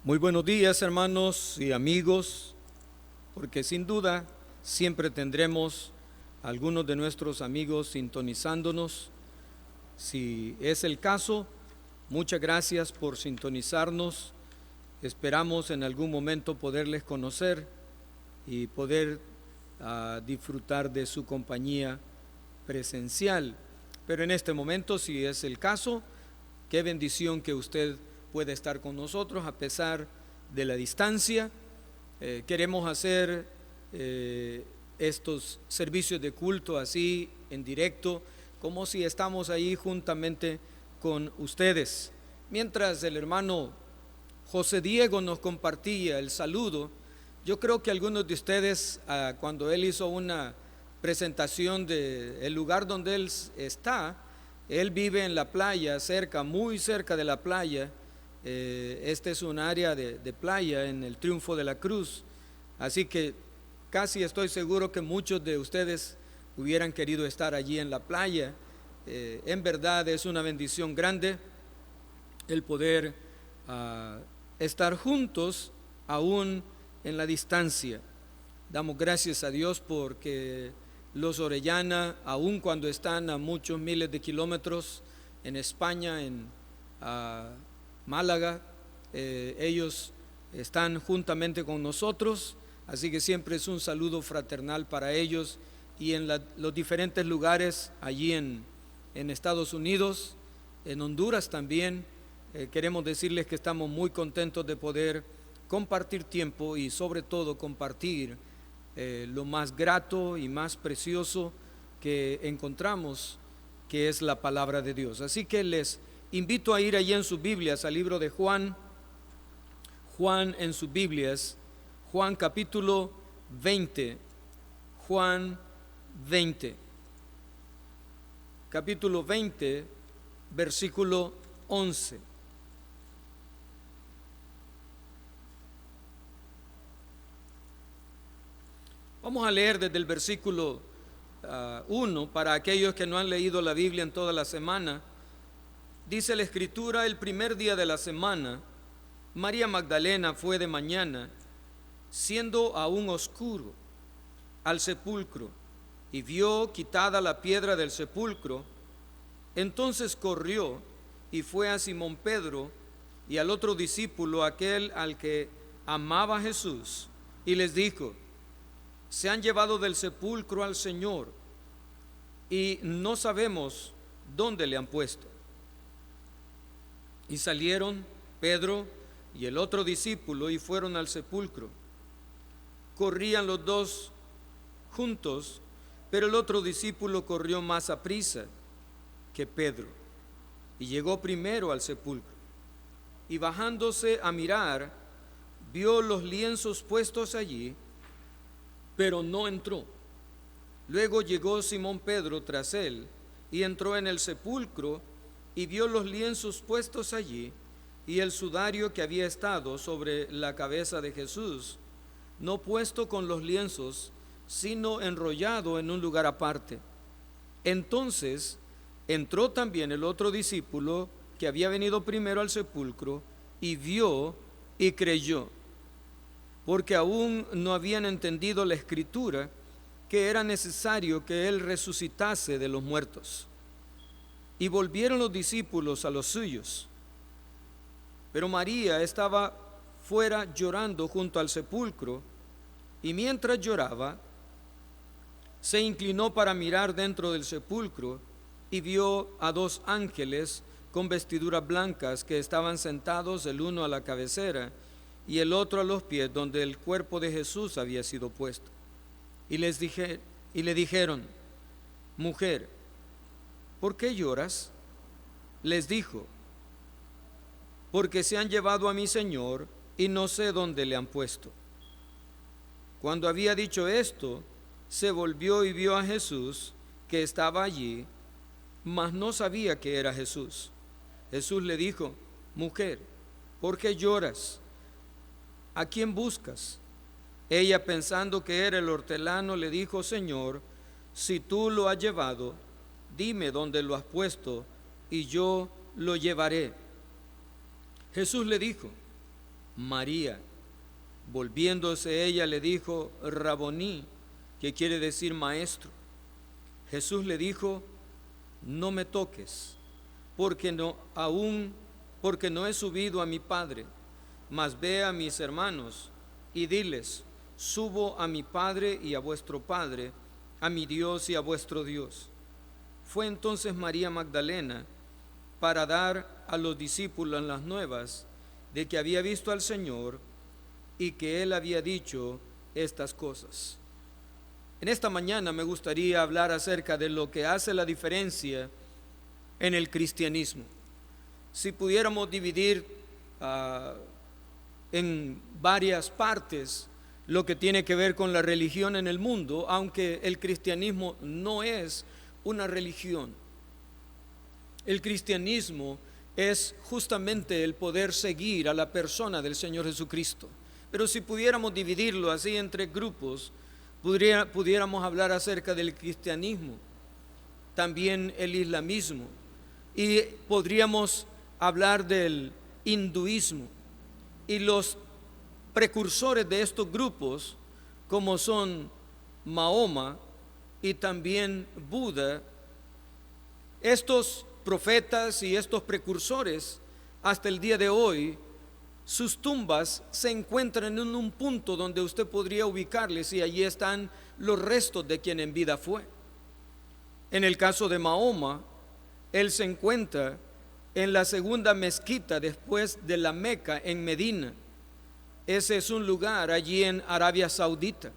Muy buenos días, hermanos y amigos, porque sin duda siempre tendremos algunos de nuestros amigos sintonizándonos. Si es el caso, muchas gracias por sintonizarnos. Esperamos en algún momento poderles conocer y poder disfrutar de su compañía presencial. Pero en este momento, si es el caso, qué bendición que usted puede estar con nosotros a pesar de la distancia. Queremos hacer estos servicios de culto así en directo, como si estamos ahí juntamente con ustedes. Mientras el hermano José Diego nos compartía el saludo, yo creo que algunos de ustedes, cuando él hizo una presentación del lugar donde él está, él vive en la playa, muy cerca de la playa. Este es un área de playa en el Triunfo de la Cruz, así que casi estoy seguro que muchos de ustedes hubieran querido estar allí en la playa. En verdad es una bendición grande el poder estar juntos aún en la distancia. Damos gracias a Dios porque los Orellana, aun cuando están a muchos miles de kilómetros en España, en Málaga, ellos están juntamente con nosotros, así que siempre es un saludo fraternal para ellos y en los diferentes lugares allí en Estados Unidos, en Honduras también. Queremos decirles que estamos muy contentos de poder compartir tiempo y sobre todo compartir lo más grato y más precioso que encontramos, que es la palabra de Dios. Así que les invito a ir allí en sus Biblias al libro de Juan en sus Biblias, Juan capítulo 20, Juan 20, capítulo 20, versículo 11. Vamos a leer desde el versículo 1 para aquellos que no han leído la Biblia en toda la semana. Dice la Escritura: el primer día de la semana, María Magdalena fue de mañana, siendo aún oscuro, al sepulcro, y vio quitada la piedra del sepulcro. Entonces corrió y fue a Simón Pedro y al otro discípulo, aquel al que amaba Jesús, y les dijo: se han llevado del sepulcro al Señor, y no sabemos dónde le han puesto. Y salieron Pedro y el otro discípulo y fueron al sepulcro. Corrían los dos juntos, pero el otro discípulo corrió más aprisa que Pedro y llegó primero al sepulcro. Y bajándose a mirar, vio los lienzos puestos allí, pero no entró. Luego llegó Simón Pedro tras él y entró en el sepulcro y vio los lienzos puestos allí y el sudario que había estado sobre la cabeza de Jesús, no puesto con los lienzos, sino enrollado en un lugar aparte. Entonces entró también el otro discípulo que había venido primero al sepulcro y vio y creyó, porque aún no habían entendido la Escritura, que era necesario que él resucitase de los muertos. Y volvieron los discípulos a los suyos. Pero María estaba fuera llorando junto al sepulcro, y mientras lloraba, se inclinó para mirar dentro del sepulcro, y vio a dos ángeles con vestiduras blancas que estaban sentados, el uno a la cabecera y el otro a los pies, donde el cuerpo de Jesús había sido puesto. Y le dijeron: mujer, ¿por qué lloras? Les dijo: porque se han llevado a mi Señor y no sé dónde le han puesto. Cuando había dicho esto, se volvió y vio a Jesús, que estaba allí, mas no sabía que era Jesús. Jesús le dijo: mujer, ¿por qué lloras? ¿A quién buscas? Ella, pensando que era el hortelano, le dijo: Señor, si tú lo has llevado, dime dónde lo has puesto y yo lo llevaré. Jesús le dijo: María. Volviéndose ella le dijo, Raboní, que quiere decir maestro. Jesús le dijo, no me toques, porque no he subido a mi Padre, mas ve a mis hermanos y diles, subo a mi Padre y a vuestro Padre, a mi Dios y a vuestro Dios. Fue entonces María Magdalena para dar a los discípulos las nuevas de que había visto al Señor y que Él había dicho estas cosas. En esta mañana me gustaría hablar acerca de lo que hace la diferencia en el cristianismo. Si pudiéramos dividir en varias partes lo que tiene que ver con la religión en el mundo, aunque el cristianismo no es una religión. El cristianismo es justamente el poder seguir a la persona del Señor Jesucristo. Pero si pudiéramos dividirlo así entre grupos, pudiéramos hablar acerca del cristianismo, también el islamismo, y podríamos hablar del hinduismo. Y los precursores de estos grupos, como son Mahoma y también Buda, estos profetas y estos precursores, hasta el día de hoy, sus tumbas se encuentran en un punto donde usted podría ubicarles y allí están los restos de quien en vida fue. En el caso de Mahoma, él se encuentra en la segunda mezquita después de la Meca, en Medina. Ese es un lugar allí en Arabia Saudita.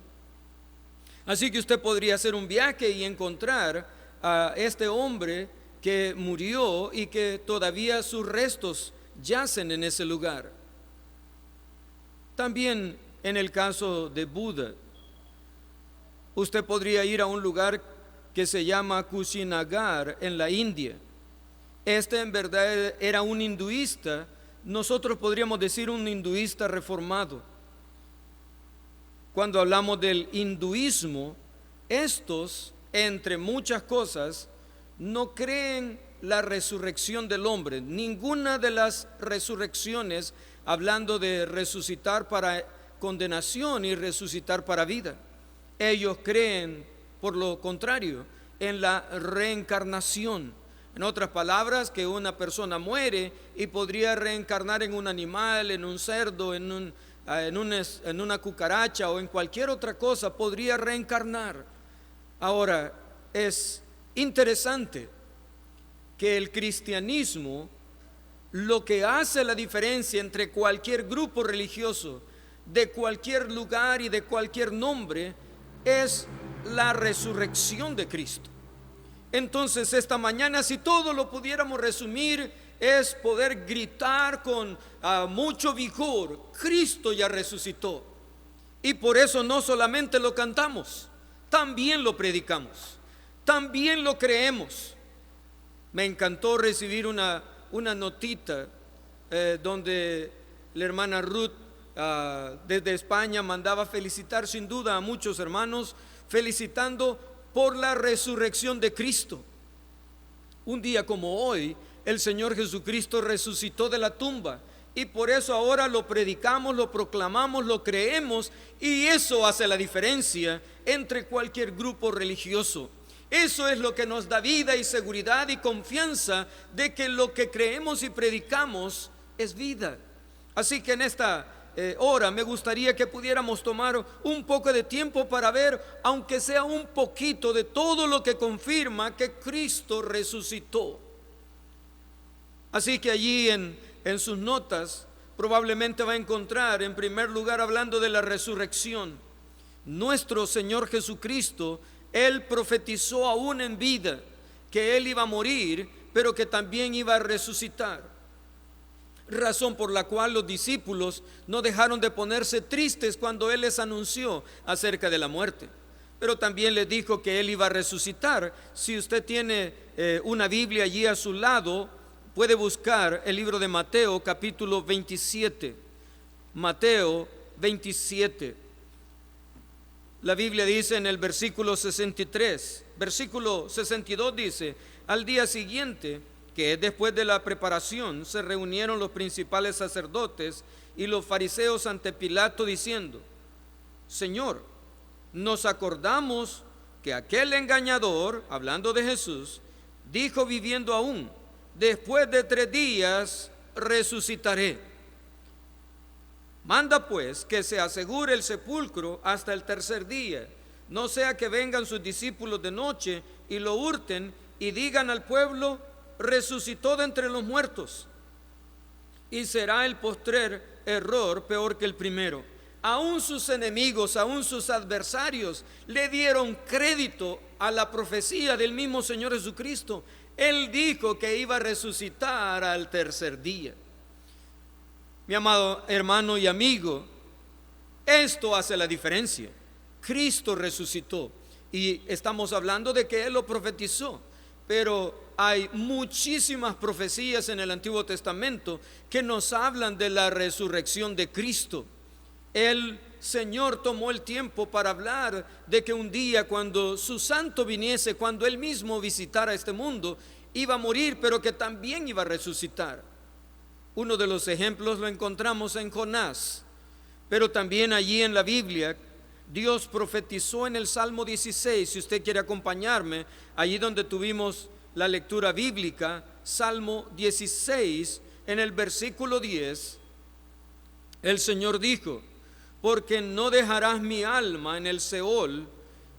Así que usted podría hacer un viaje y encontrar a este hombre que murió y que todavía sus restos yacen en ese lugar. También en el caso de Buda, usted podría ir a un lugar que se llama Kushinagar en la India. Este en verdad era un hinduista, nosotros podríamos decir un hinduista reformado. Cuando hablamos del hinduismo, estos, entre muchas cosas, no creen la resurrección del hombre. Ninguna de las resurrecciones, hablando de resucitar para condenación y resucitar para vida. Ellos creen, por lo contrario, en la reencarnación. En otras palabras, que una persona muere y podría reencarnar en un animal, en un cerdo, en una cucaracha o en cualquier otra cosa, podría reencarnar. Ahora, es interesante que el cristianismo, lo que hace la diferencia entre cualquier grupo religioso, de cualquier lugar y de cualquier nombre, es la resurrección de Cristo. Entonces, esta mañana, si todo lo pudiéramos resumir, es poder gritar con mucho vigor: Cristo ya resucitó. Y por eso no solamente lo cantamos, también lo predicamos, también lo creemos. Me encantó recibir una notita donde la hermana Ruth desde España mandaba felicitar sin duda a muchos hermanos, felicitando por la resurrección de Cristo. Un día como hoy, el Señor Jesucristo resucitó de la tumba, y por eso ahora lo predicamos, lo proclamamos, lo creemos, y eso hace la diferencia entre cualquier grupo religioso. Eso es lo que nos da vida y seguridad y confianza de que lo que creemos y predicamos es vida. Así que en esta hora me gustaría que pudiéramos tomar un poco de tiempo para ver, aunque sea un poquito, de todo lo que confirma que Cristo resucitó. Así que allí en sus notas probablemente va a encontrar, en primer lugar, hablando de la resurrección, nuestro Señor Jesucristo. Él profetizó aún en vida que Él iba a morir, pero que también iba a resucitar. Razón por la cual los discípulos no dejaron de ponerse tristes cuando Él les anunció acerca de la muerte. Pero también les dijo que Él iba a resucitar. Si usted tiene una Biblia allí a su lado, puede buscar el libro de Mateo, capítulo 27. Mateo 27. La Biblia dice en el versículo 63, versículo 62 dice: al día siguiente, que es después de la preparación, se reunieron los principales sacerdotes y los fariseos ante Pilato diciendo: Señor, nos acordamos que aquel engañador, hablando de Jesús, dijo viviendo aún: después de 3 días resucitaré. Manda pues que se asegure el sepulcro hasta el 3er día, no sea que vengan sus discípulos de noche y lo hurten y digan al pueblo: resucitó de entre los muertos. Y será el postrer error peor que el primero. Aún sus enemigos, aún sus adversarios le dieron crédito a la profecía del mismo Señor Jesucristo. Él dijo que iba a resucitar al 3er día. Mi amado hermano y amigo, esto hace la diferencia. Cristo resucitó y estamos hablando de que Él lo profetizó, pero hay muchísimas profecías en el Antiguo Testamento que nos hablan de la resurrección de Cristo. El Señor tomó el tiempo para hablar de que un día, cuando su santo viniese, cuando Él mismo visitara este mundo, iba a morir, pero que también iba a resucitar. Uno de los ejemplos lo encontramos en Jonás, pero también allí en la Biblia Dios profetizó en el Salmo 16. Si usted quiere acompañarme, allí donde tuvimos la lectura bíblica, Salmo 16, en el versículo 10, el Señor dijo: porque no dejarás mi alma en el Seol,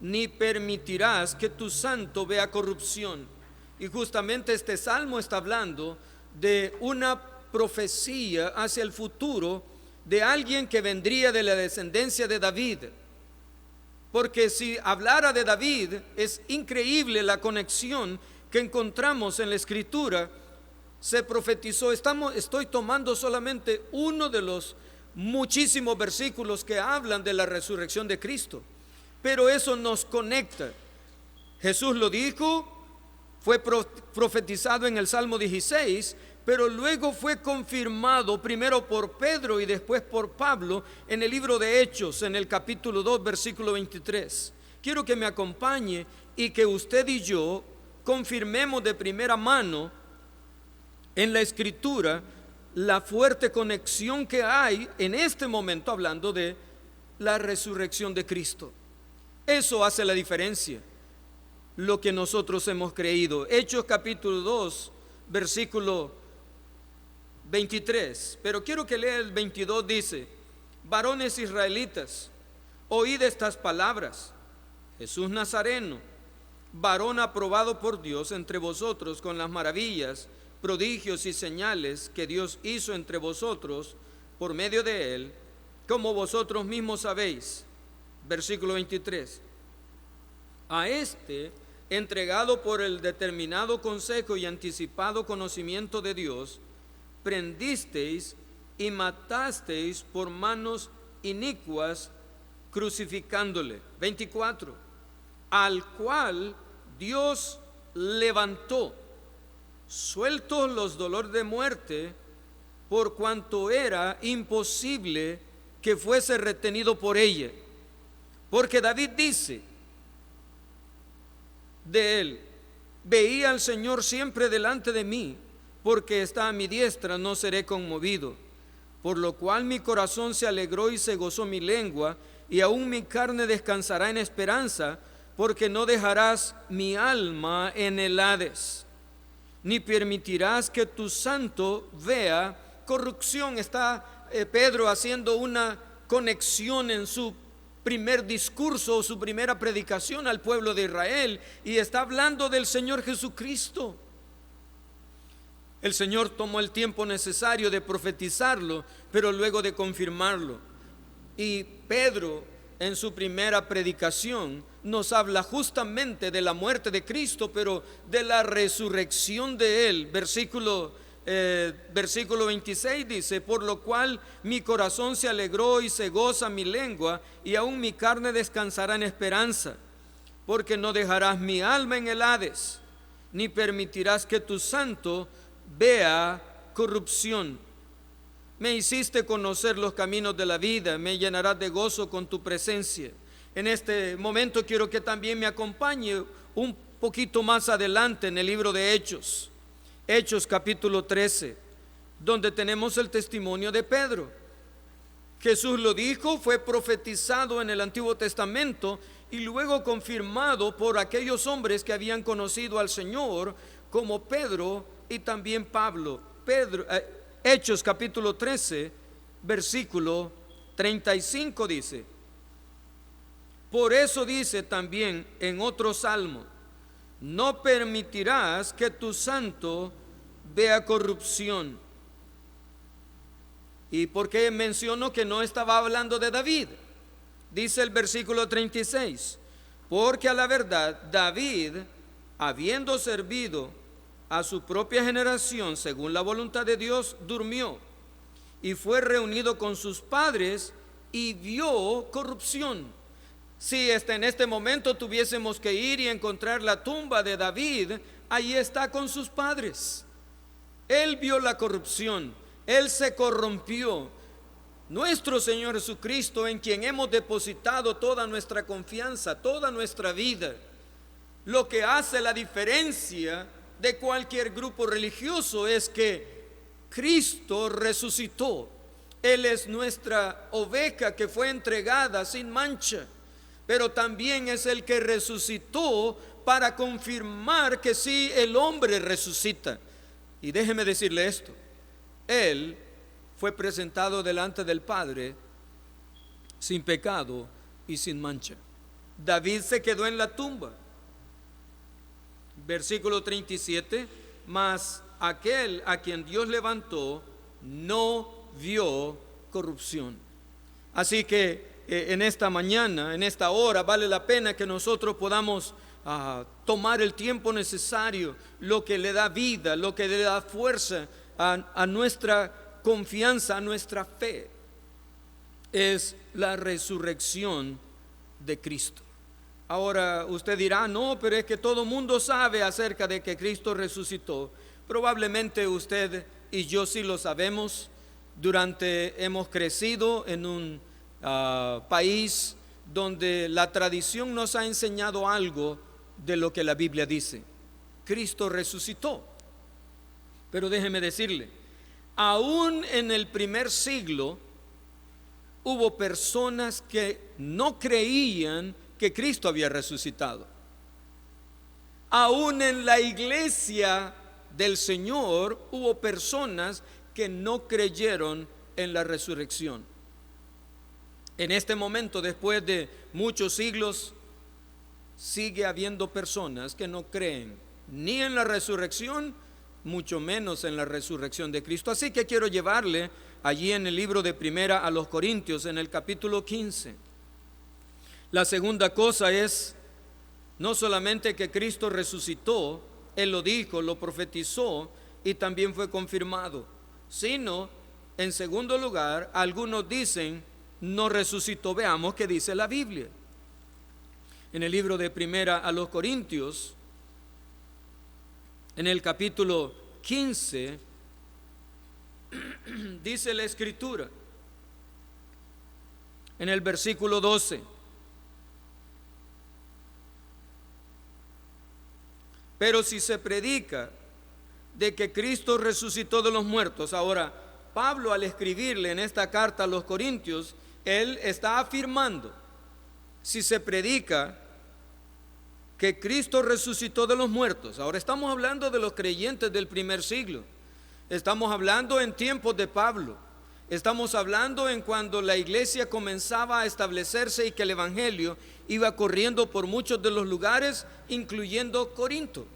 ni permitirás que tu santo vea corrupción. Y justamente este salmo está hablando de una profecía hacia el futuro de alguien que vendría de la descendencia de David. Porque si hablara de David, es increíble la conexión que encontramos en la Escritura. Se profetizó, estoy tomando solamente uno de los muchísimos versículos que hablan de la resurrección de Cristo, pero eso nos conecta. Jesús lo dijo, fue profetizado en el Salmo 16, pero luego fue confirmado primero por Pedro y después por Pablo en el libro de Hechos, en el capítulo 2, versículo 23. Quiero que me acompañe y que usted y yo confirmemos de primera mano en la Escritura la fuerte conexión que hay en este momento, hablando de la resurrección de Cristo. Eso hace la diferencia, lo que nosotros hemos creído. Hechos capítulo 2, versículo 23, pero quiero que lea el 22. Dice: varones israelitas, oíd estas palabras. Jesús Nazareno, varón aprobado por Dios entre vosotros con las maravillas, prodigios y señales que Dios hizo entre vosotros por medio de él, como vosotros mismos sabéis. Versículo 23. A este, entregado por el determinado consejo y anticipado conocimiento de Dios, prendisteis y matasteis por manos inicuas, crucificándole. 24. Al cual Dios levantó, sueltos los dolores de muerte, por cuanto era imposible que fuese retenido por ella. Porque David dice de él: veía al Señor siempre delante de mí, porque está a mi diestra, no seré conmovido. Por lo cual mi corazón se alegró y se gozó mi lengua, y aún mi carne descansará en esperanza, porque no dejarás mi alma en el Hades, ni permitirás que tu santo vea corrupción. Está Pedro haciendo una conexión en su primer discurso, su primera predicación al pueblo de Israel, y está hablando del Señor Jesucristo. El Señor tomó el tiempo necesario de profetizarlo, pero luego de confirmarlo. Y Pedro, en su primera predicación, nos habla justamente de la muerte de Cristo, pero de la resurrección de él. Versículo 26 dice: por lo cual mi corazón se alegró y se goza mi lengua, y aún mi carne descansará en esperanza, porque no dejarás mi alma en el Hades, ni permitirás que tu santo vea corrupción. Me hiciste conocer los caminos de la vida, me llenarás de gozo con tu presencia. En este momento quiero que también me acompañe un poquito más adelante en el libro de Hechos, Hechos capítulo 13, donde tenemos el testimonio de Pedro. Jesús lo dijo, fue profetizado en el Antiguo Testamento y luego confirmado por aquellos hombres que habían conocido al Señor, como Pedro y también Pablo. Hechos capítulo 13, versículo 35 dice: por eso dice también en otro salmo: no permitirás que tu santo vea corrupción. ¿Y por qué menciono que no estaba hablando de David? Dice el versículo 36: porque a la verdad David, habiendo servido a su propia generación según la voluntad de Dios, durmió y fue reunido con sus padres y vio corrupción. Si en este momento tuviésemos que ir y encontrar la tumba de David, ahí está con sus padres. Él vio la corrupción, él se corrompió. Nuestro Señor Jesucristo, en quien hemos depositado toda nuestra confianza, toda nuestra vida, lo que hace la diferencia de cualquier grupo religioso es que Cristo resucitó. Él es nuestra oveja que fue entregada sin mancha, pero también es el que resucitó para confirmar que sí, el hombre resucita. Y déjeme decirle esto: Él fue presentado delante del Padre sin pecado y sin mancha. David se quedó en la tumba. Versículo 37: mas aquel a quien Dios levantó no vio corrupción. Así que en esta mañana, en esta hora, vale la pena que nosotros podamos tomar el tiempo necesario. Lo que le da vida, lo que le da fuerza a nuestra confianza, a nuestra fe, es la resurrección de Cristo. Ahora usted dirá: no, pero es que todo mundo sabe acerca de que Cristo resucitó. Probablemente usted y yo sí lo sabemos. Hemos crecido en un país donde la tradición nos ha enseñado algo de lo que la Biblia dice. Cristo resucitó. Pero déjeme decirle, aún en el primer siglo hubo personas que no creían que Cristo había resucitado. Aún en la iglesia del Señor hubo personas que no creyeron en la resurrección. En este momento, después de muchos siglos, sigue habiendo personas que no creen ni en la resurrección, mucho menos en la resurrección de Cristo. Así que quiero llevarle allí en el libro de Primera a los Corintios, en el capítulo 15. La segunda cosa es no solamente que Cristo resucitó, Él lo dijo, lo profetizó y también fue confirmado, sino en segundo lugar, algunos dicen no resucitó. Veamos qué dice la Biblia. En el libro de Primera a los Corintios, en el capítulo 15, dice la Escritura, en el versículo 12: pero si se predica de que Cristo resucitó de los muertos. Ahora, Pablo, al escribirle en esta carta a los Corintios, él está afirmando: si se predica que Cristo resucitó de los muertos. Ahora estamos hablando de los creyentes del primer siglo. Estamos hablando en tiempos de Pablo. Estamos hablando en cuando la iglesia comenzaba a establecerse y que el evangelio iba corriendo por muchos de los lugares, incluyendo Corinto.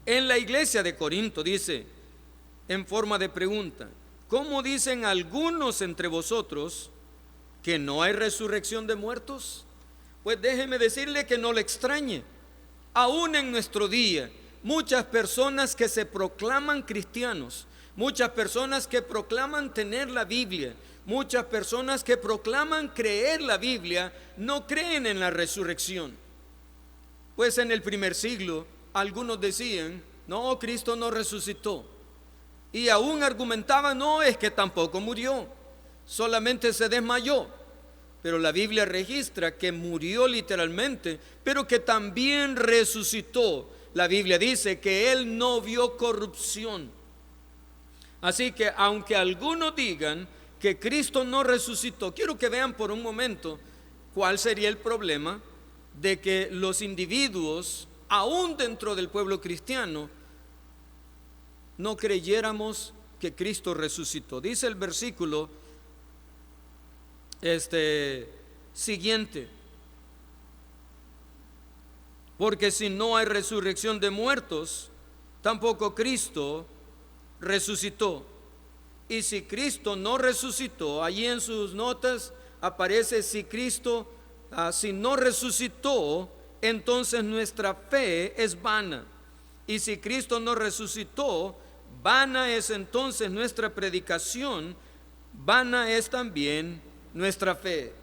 En la iglesia de Corinto dice, en forma de pregunta: ¿cómo dicen algunos entre vosotros que no hay resurrección de muertos? Pues déjeme decirle que no le extrañe. Aún en nuestro día, muchas personas que se proclaman cristianos, muchas personas que proclaman tener la Biblia, muchas personas que proclaman creer la Biblia, no creen en la resurrección. Pues en el primer siglo algunos decían: no, Cristo no resucitó. Y aún argumentaban: no, es que tampoco murió, solamente se desmayó. Pero la Biblia registra que murió literalmente, pero que también resucitó. La Biblia dice que Él no vio corrupción. Así que aunque algunos digan que Cristo no resucitó, quiero que vean por un momento cuál sería el problema de que los individuos, aún dentro del pueblo cristiano, no creyéramos que Cristo resucitó. Dice el versículo siguiente: porque si no hay resurrección de muertos, tampoco Cristo resucitó. Y si Cristo no resucitó, allí en sus notas aparece: si no resucitó, entonces nuestra fe es vana. Y si Cristo no resucitó, vana es entonces nuestra predicación, vana es también nuestra fe.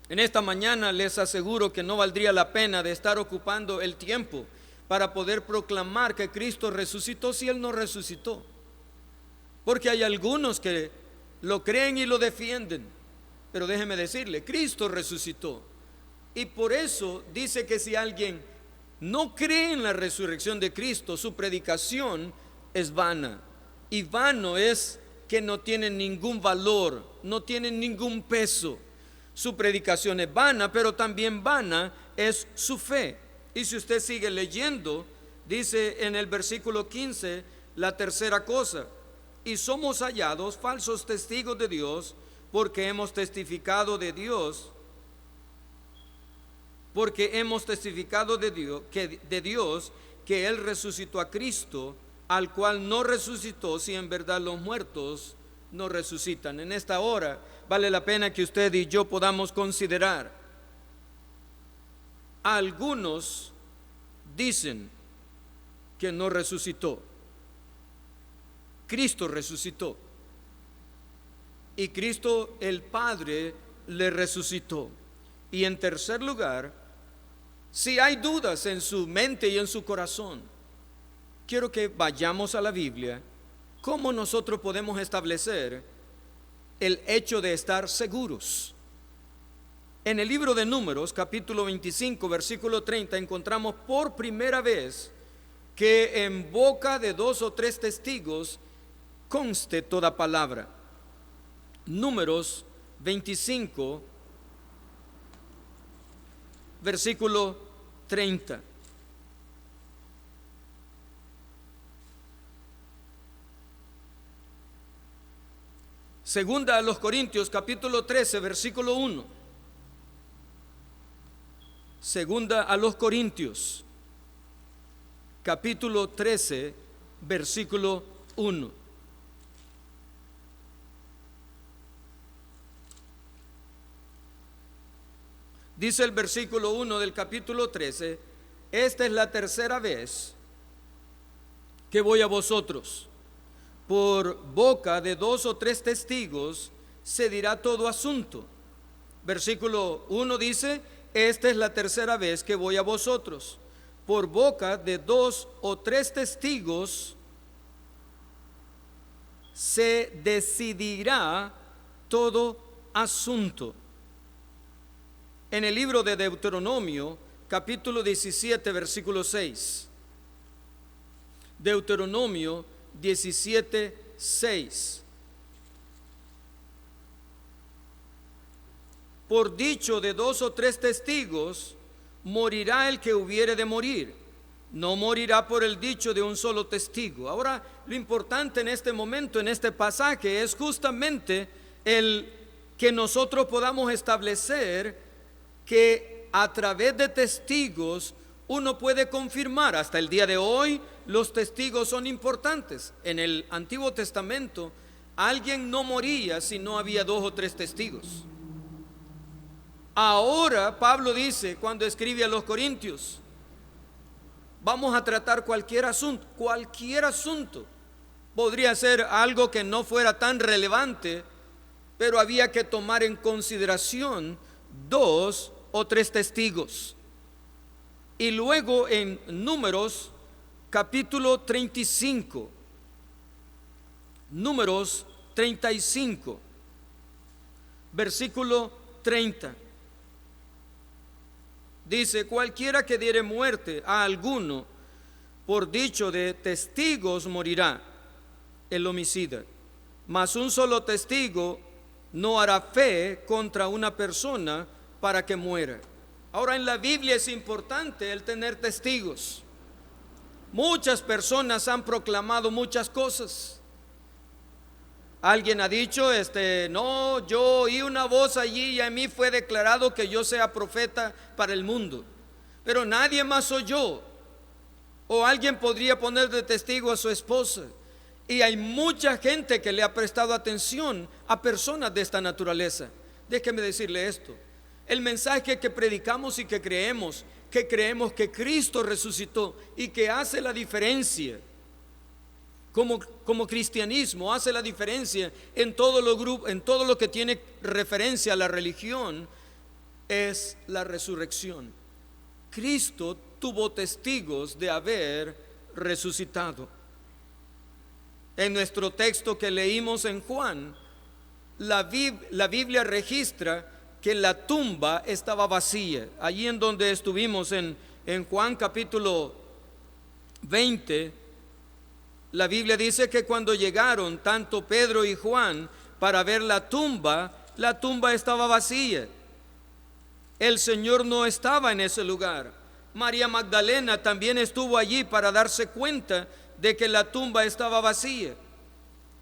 En esta mañana les aseguro que no valdría la pena de estar ocupando el tiempo para poder proclamar que Cristo resucitó si Él no resucitó. Porque hay algunos que lo creen y lo defienden, pero déjeme decirle, Cristo resucitó. Y por eso dice que si alguien no cree en la resurrección de Cristo, su predicación es vana. Y vano es que no tiene ningún valor, no tiene ningún peso. Su predicación es vana, pero también vana es su fe. Y si usted sigue leyendo, dice en el versículo 15 la tercera cosa: y somos hallados falsos testigos de Dios, porque hemos testificado de Dios, que Él resucitó a Cristo, al cual no resucitó, si en verdad los muertos no resucitan. En esta hora vale la pena que usted y yo podamos considerar. Algunos dicen que no resucitó. Cristo resucitó, y Cristo el Padre le resucitó. Y en tercer lugar, si hay dudas en su mente y en su corazón, quiero que vayamos a la Biblia. ¿Cómo nosotros podemos establecer el hecho de estar seguros? En el libro de Números, capítulo 25, versículo 30, encontramos por primera vez que en boca de 2 o 3 testigos conste toda palabra. Números 25, versículo 30. Segunda a los Corintios, capítulo 13, versículo 1. Segunda a los Corintios, capítulo 13, versículo 1. Dice el versículo 1 del capítulo 13: esta es la tercera vez que voy a vosotros. Por boca de 2 o 3 testigos se dirá todo asunto. Versículo 1 dice: esta es la tercera vez que voy a vosotros. Por boca de 2 o 3 testigos se decidirá todo asunto. En el libro de Deuteronomio, capítulo 17, versículo 6. Deuteronomio 17, 6. Por dicho de 2 o 3 testigos, morirá el que hubiere de morir. No morirá por el dicho de un solo testigo. Ahora, lo importante en este momento, en este pasaje, es justamente el que nosotros podamos establecer que a través de testigos uno puede confirmar. Hasta el día de hoy los testigos son importantes. En el Antiguo Testamento alguien no moría si no había 2 o 3 testigos. Ahora Pablo dice, cuando escribe a los Corintios, vamos a tratar cualquier asunto. Cualquier asunto. Podría ser algo que no fuera tan relevante, pero había que tomar en consideración 2 o 3 testigos. Y luego en Números capítulo 35, Números 35, versículo 30, dice: cualquiera que diere muerte a alguno por dicho de testigos morirá el homicida. mas un solo testigo no hará fe contra una persona para que muera. Ahora, en la Biblia es importante el tener testigos. Muchas personas han proclamado muchas cosas. Alguien ha dicho, no, yo oí una voz allí y a mí fue declarado que yo sea profeta para el mundo, pero nadie más oyó. O alguien podría poner de testigo a su esposa. Y hay mucha gente que le ha prestado atención a personas de esta naturaleza. Déjeme decirle esto: el mensaje que predicamos y que creemos que Cristo resucitó y que hace la diferencia, como cristianismo hace la diferencia en todo lo que tiene referencia a la religión, es la resurrección. Cristo tuvo testigos de haber resucitado. En nuestro texto que leímos en Juan, la Biblia registra que la tumba estaba vacía. Allí en donde estuvimos en Juan capítulo 20, la Biblia dice que cuando llegaron tanto Pedro y Juan para ver la tumba estaba vacía. El Señor no estaba en ese lugar. María Magdalena también estuvo allí para darse cuenta de que la tumba estaba vacía.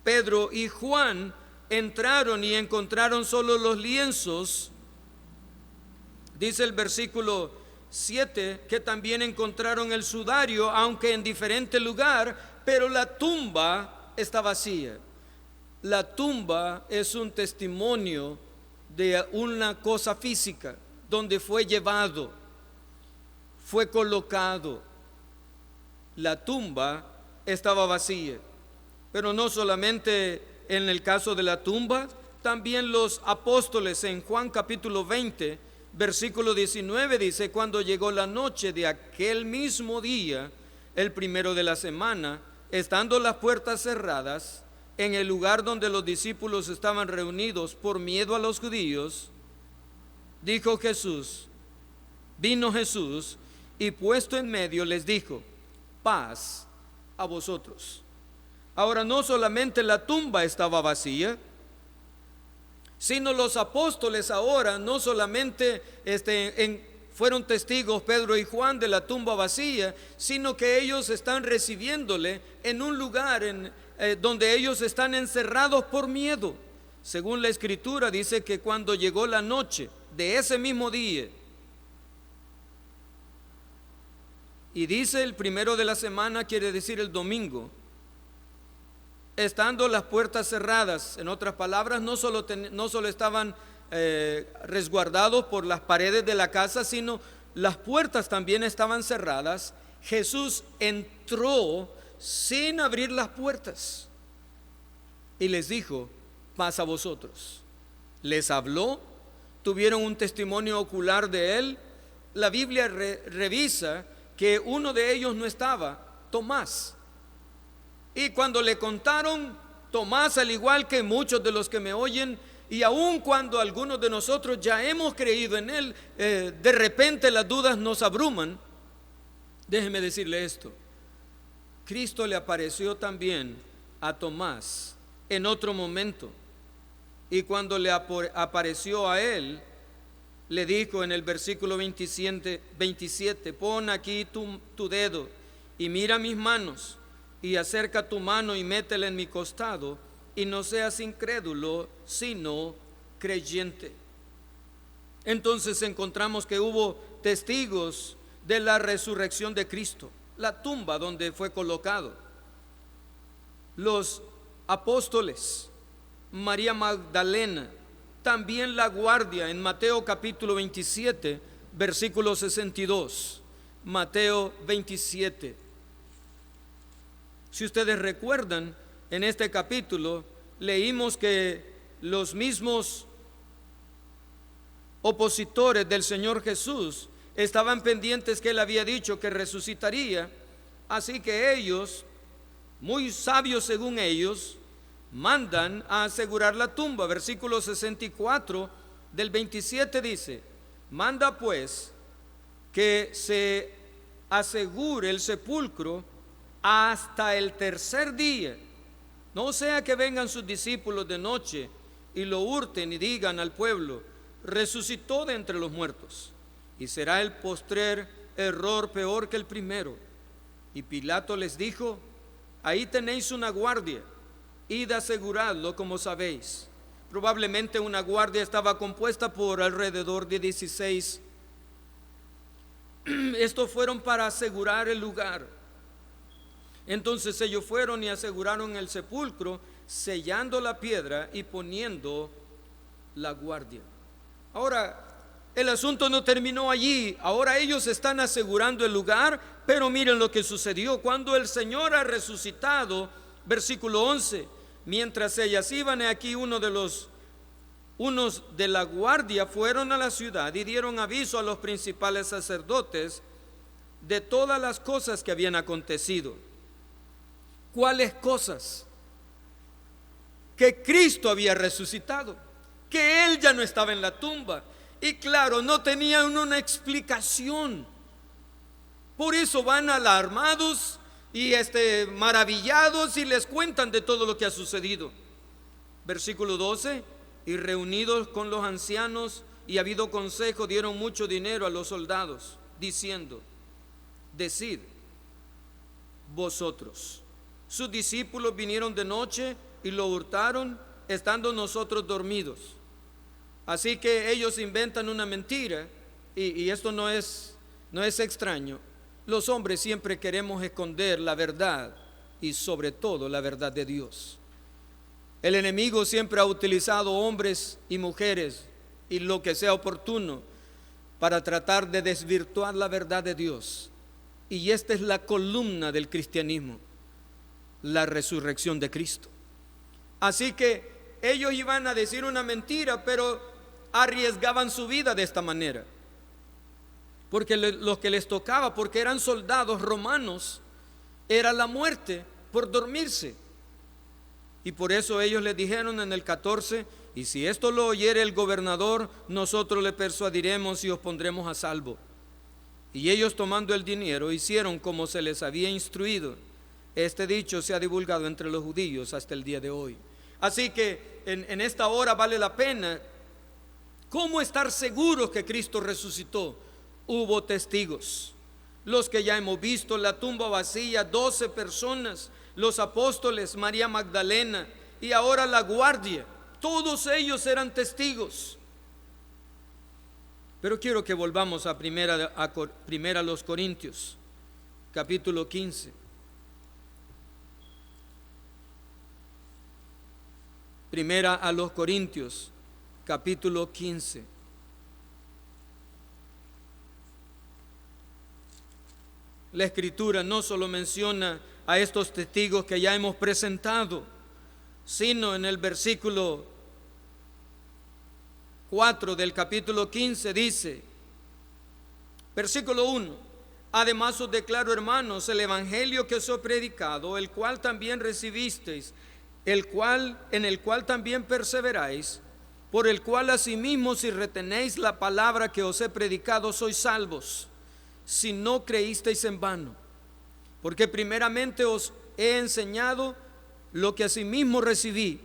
Pedro y Juan entraron y encontraron solo los lienzos. Dice el versículo 7 que también encontraron el sudario, aunque en diferente lugar, pero la tumba está vacía. La tumba es un testimonio de una cosa física, donde fue llevado, fue colocado. La tumba estaba vacía. Pero no solamente en el caso de la tumba, también los apóstoles en Juan capítulo 20, versículo 19 dice: cuando llegó la noche de aquel mismo día, el primero de la semana, estando las puertas cerradas, en el lugar donde los discípulos estaban reunidos por miedo a los judíos, vino Jesús y puesto en medio les dijo: paz a vosotros. Ahora, no solamente la tumba estaba vacía, sino los apóstoles ahora no solamente fueron testigos Pedro y Juan de la tumba vacía, sino que ellos están recibiéndole en un lugar donde ellos están encerrados por miedo. Según la Escritura dice que cuando llegó la noche de ese mismo día, y dice el primero de la semana, quiere decir el domingo, estando las puertas cerradas, en otras palabras, no solo estaban resguardados por las paredes de la casa, sino las puertas también estaban cerradas. Jesús entró sin abrir las puertas y les dijo: paz a vosotros. Les habló, tuvieron un testimonio ocular de él. La Biblia revisa que uno de ellos no estaba, Tomás. Y cuando le contaron, Tomás, al igual que muchos de los que me oyen, y aun cuando algunos de nosotros ya hemos creído en él, de repente las dudas nos abruman. Déjeme decirle esto: Cristo le apareció también a Tomás en otro momento, y cuando le apareció a él, le dijo en el versículo 27, pon aquí tu dedo y mira mis manos, y acerca tu mano y métela en mi costado, y no seas incrédulo, sino creyente. Entonces encontramos que hubo testigos de la resurrección de Cristo, la tumba donde fue colocado, los apóstoles, María Magdalena, también la guardia en Mateo capítulo 27, versículo 62, Mateo 27. Si ustedes recuerdan, en este capítulo leímos que los mismos opositores del Señor Jesús estaban pendientes que él había dicho que resucitaría, así que ellos, muy sabios según ellos, mandan a asegurar la tumba. Versículo 64 del 27 dice: manda pues que se asegure el sepulcro hasta el tercer día. No sea que vengan sus discípulos de noche y lo hurten y digan al pueblo: resucitó de entre los muertos. Y será el postrer error peor que el primero. Y Pilato les dijo: ahí tenéis una guardia, id aseguradlo como sabéis. Probablemente una guardia estaba compuesta por alrededor de 16. Estos fueron para asegurar el lugar. Entonces ellos fueron y aseguraron el sepulcro, sellando la piedra y poniendo la guardia. Ahora, el asunto no terminó allí. Ahora ellos están asegurando el lugar, pero miren lo que sucedió. Cuando el Señor ha resucitado, versículo 11, mientras ellas iban, aquí unos de la guardia fueron a la ciudad y dieron aviso a los principales sacerdotes de todas las cosas que habían acontecido. ¿Cuáles cosas? Que Cristo había resucitado, que Él ya no estaba en la tumba. Y claro, no tenían una explicación. Por eso van alarmados y maravillados y les cuentan de todo lo que ha sucedido. Versículo 12: y reunidos con los ancianos y habido consejo, dieron mucho dinero a los soldados, diciendo: decid vosotros, sus discípulos vinieron de noche y lo hurtaron, estando nosotros dormidos. Así que ellos inventan una mentira, y esto no es extraño. Los hombres siempre queremos esconder la verdad, y sobre todo la verdad de Dios. El enemigo siempre ha utilizado hombres y mujeres y lo que sea oportuno para tratar de desvirtuar la verdad de Dios. Y esta es la columna del cristianismo: la resurrección de Cristo. Así que ellos iban a decir una mentira, pero arriesgaban su vida de esta manera, porque lo que les tocaba, porque eran soldados romanos, era la muerte por dormirse. Y por eso ellos les dijeron en el 14: y si esto lo oyere el gobernador, nosotros le persuadiremos y os pondremos a salvo. Y ellos, tomando el dinero, hicieron como se les había instruido. Este dicho se ha divulgado entre los judíos hasta el día de hoy. Así que en esta hora vale la pena. ¿Cómo estar seguros que Cristo resucitó? Hubo testigos, los que ya hemos visto, la tumba vacía, 12 personas, los apóstoles, María Magdalena y ahora la guardia. Todos ellos eran testigos. Pero quiero que volvamos a primera a los Corintios, capítulo 15. Primera a los Corintios, capítulo 15. La Escritura no solo menciona a estos testigos que ya hemos presentado, sino en el versículo 4 del capítulo 15 dice, versículo 1: además os declaro, hermanos, el evangelio que os he predicado, el cual también recibisteis, en el cual también perseveráis, por el cual asimismo, si retenéis la palabra que os he predicado, sois salvos, si no creísteis en vano. Porque primeramente os he enseñado lo que asimismo recibí,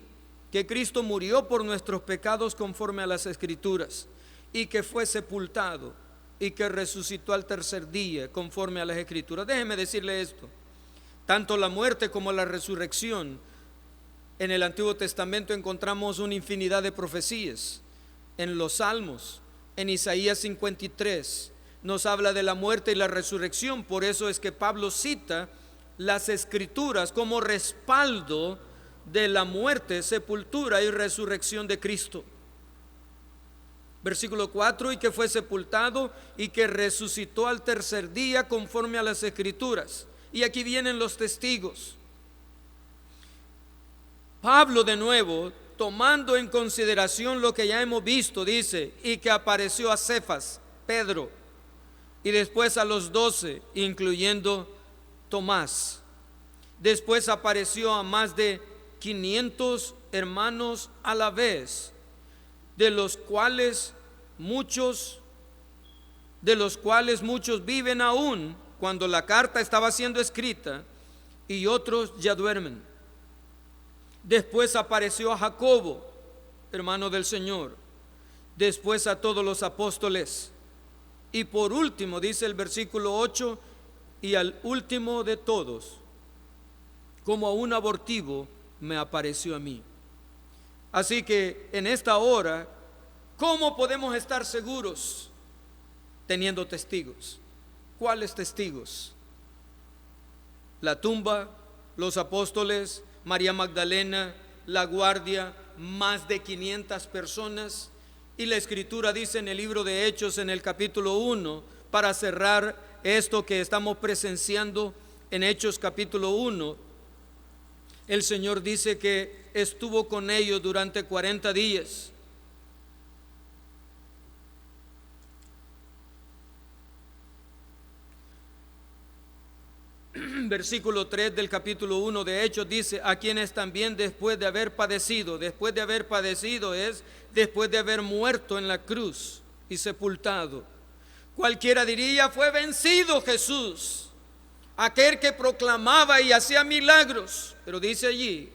que Cristo murió por nuestros pecados conforme a las Escrituras, y que fue sepultado, y que resucitó al tercer día conforme a las Escrituras. Déjeme decirle esto: tanto la muerte como la resurrección, en el Antiguo Testamento encontramos una infinidad de profecías. En los Salmos, en Isaías 53, nos habla de la muerte y la resurrección. Por eso es que Pablo cita las Escrituras como respaldo de la muerte, sepultura y resurrección de Cristo. Versículo 4: y que fue sepultado y que resucitó al tercer día conforme a las Escrituras. Y aquí vienen los testigos. Pablo, de nuevo, tomando en consideración lo que ya hemos visto, dice: y que apareció a Cefas, Pedro, y después a los 12, incluyendo Tomás. Después apareció a más de 500 hermanos a la vez, de los cuales muchos viven aún cuando la carta estaba siendo escrita, y otros ya duermen. Después apareció a Jacobo, hermano del Señor, después a todos los apóstoles, y por último, dice el versículo 8, y al último de todos, como a un abortivo, me apareció a mí. Así que en esta hora, ¿cómo podemos estar seguros? Teniendo testigos. ¿Cuáles testigos? La tumba, los apóstoles, María Magdalena, la guardia, más de 500 personas. Y la Escritura dice en el libro de Hechos, en el capítulo 1, para cerrar esto que estamos presenciando en Hechos capítulo 1, el Señor dice que estuvo con ellos durante 40 días. Versículo 3 del capítulo 1 de Hechos dice: a quienes también después de haber padecido es después de haber muerto en la cruz y sepultado. Cualquiera diría: fue vencido Jesús, aquel que proclamaba y hacía milagros. Pero dice allí,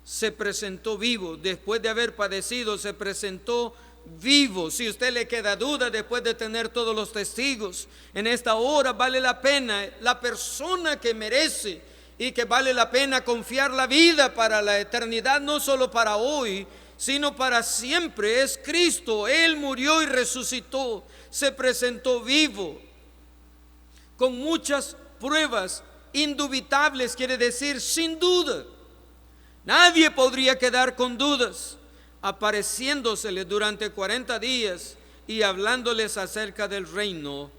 se presentó vivo, después de haber padecido, se presentó vivo. Si a usted le queda duda después de tener todos los testigos, en esta hora vale la pena, la persona que merece y que vale la pena confiar la vida para la eternidad, no solo para hoy, sino para siempre, es Cristo. Él murió y resucitó, se presentó vivo, con muchas pruebas indubitables, quiere decir sin duda. Nadie podría quedar con dudas, apareciéndosele durante 40 días y hablándoles acerca del reino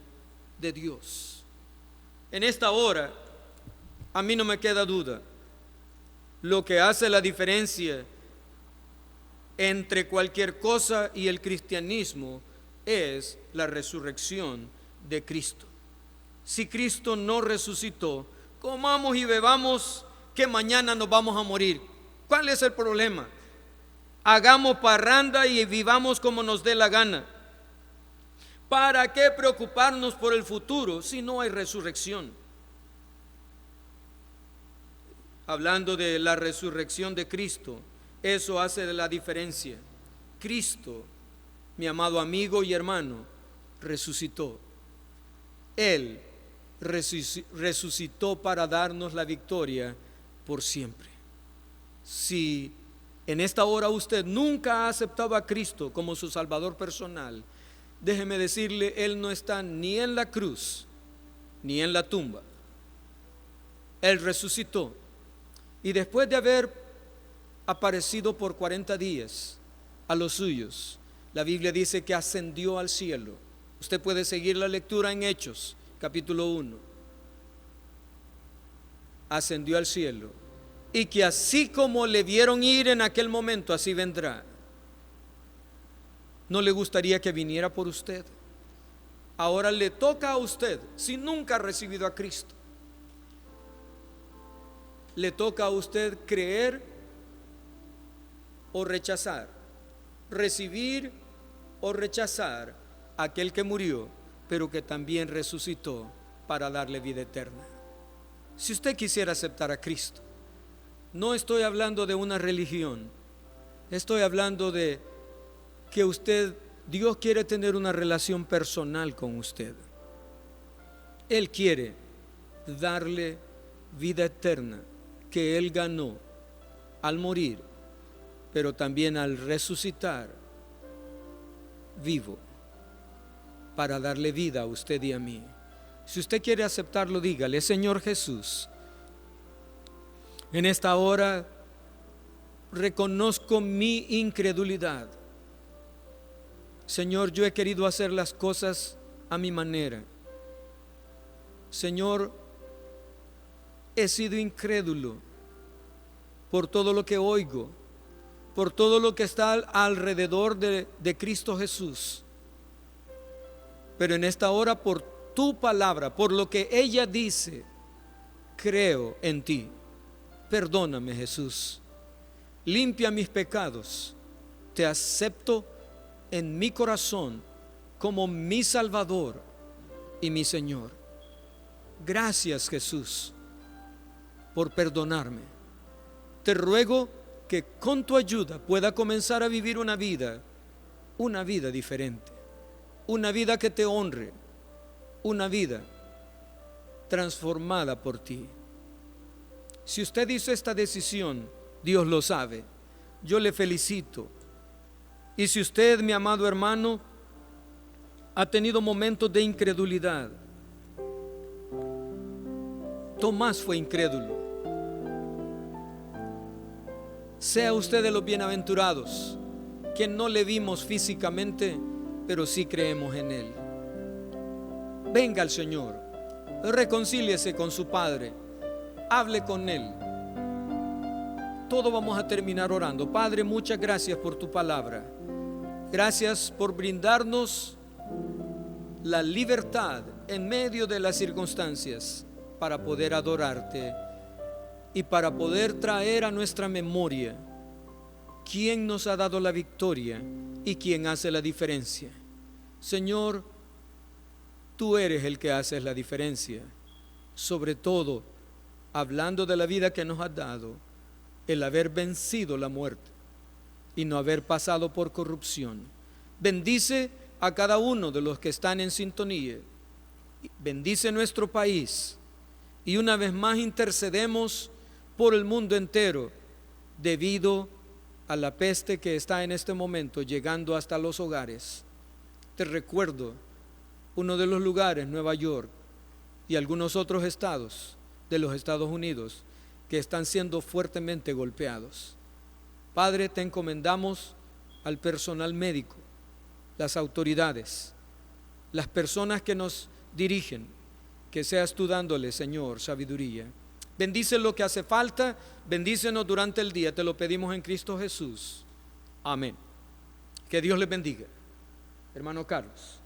de Dios. En esta hora, a mí no me queda duda, lo que hace la diferencia entre cualquier cosa y el cristianismo es la resurrección de Cristo. Si Cristo no resucitó, comamos y bebamos, que mañana nos vamos a morir. ¿Cuál es el problema? Hagamos parranda y vivamos como nos dé la gana. ¿Para qué preocuparnos por el futuro si no hay resurrección? Hablando de la resurrección de Cristo, eso hace la diferencia. Cristo, mi amado amigo y hermano, resucitó. Él resucitó para darnos la victoria por siempre. Si en esta hora usted nunca ha aceptado a Cristo como su Salvador personal, déjeme decirle, Él no está ni en la cruz ni en la tumba. Él resucitó, y después de haber aparecido por 40 días a los suyos, la Biblia dice que ascendió al cielo. Usted puede seguir la lectura en Hechos capítulo 1. Ascendió al cielo, y que así como le vieron ir en aquel momento, así vendrá. ¿No le gustaría que viniera por usted? Ahora le toca a usted, si nunca ha recibido a Cristo, le toca a usted creer o rechazar, recibir o rechazar a aquel que murió, pero que también resucitó para darle vida eterna. Si usted quisiera aceptar a Cristo, no estoy hablando de una religión, estoy hablando de que Dios quiere tener una relación personal con usted. Él quiere darle vida eterna que Él ganó al morir, pero también al resucitar vivo para darle vida a usted y a mí. Si usted quiere aceptarlo, dígale: Señor Jesús, en esta hora reconozco mi incredulidad. Señor, yo he querido hacer las cosas a mi manera. Señor, he sido incrédulo por todo lo que oigo, por todo lo que está alrededor de Cristo Jesús. Pero en esta hora, por tu palabra, por lo que ella dice, creo en ti. Perdóname, Jesús, limpia mis pecados, te acepto en mi corazón como mi Salvador y mi Señor. Gracias, Jesús, por perdonarme. te ruego que con tu ayuda pueda comenzar a vivir una vida diferente, una vida que te honre, una vida transformada por ti. Si usted hizo esta decisión, Dios lo sabe, yo le felicito. Y si usted, mi amado hermano, ha tenido momentos de incredulidad, Tomás fue incrédulo. Sea usted de los bienaventurados, que no le vimos físicamente, pero sí creemos en Él. Venga al Señor, reconcíliese con su Padre, hable con Él. Todo vamos a terminar orando. Padre, muchas gracias por tu palabra. Gracias por brindarnos la libertad en medio de las circunstancias para poder adorarte y para poder traer a nuestra memoria quién nos ha dado la victoria y quién hace la diferencia. Señor, tú eres el que haces la diferencia, sobre todo hablando de la vida que nos has dado, el haber vencido la muerte y no haber pasado por corrupción. Bendice a cada uno de los que están en sintonía, bendice nuestro país, y una vez más intercedemos por el mundo entero debido a la peste que está en este momento llegando hasta los hogares. Te recuerdo uno de los lugares, Nueva York, y algunos otros estados de los Estados Unidos que están siendo fuertemente golpeados. Padre, te encomendamos al personal médico, las autoridades, las personas que nos dirigen, que seas tú dándole, Señor, sabiduría. Bendice lo que hace falta, bendícenos durante el día, te lo pedimos en Cristo Jesús. Amén. Que Dios les bendiga. Hermano Carlos.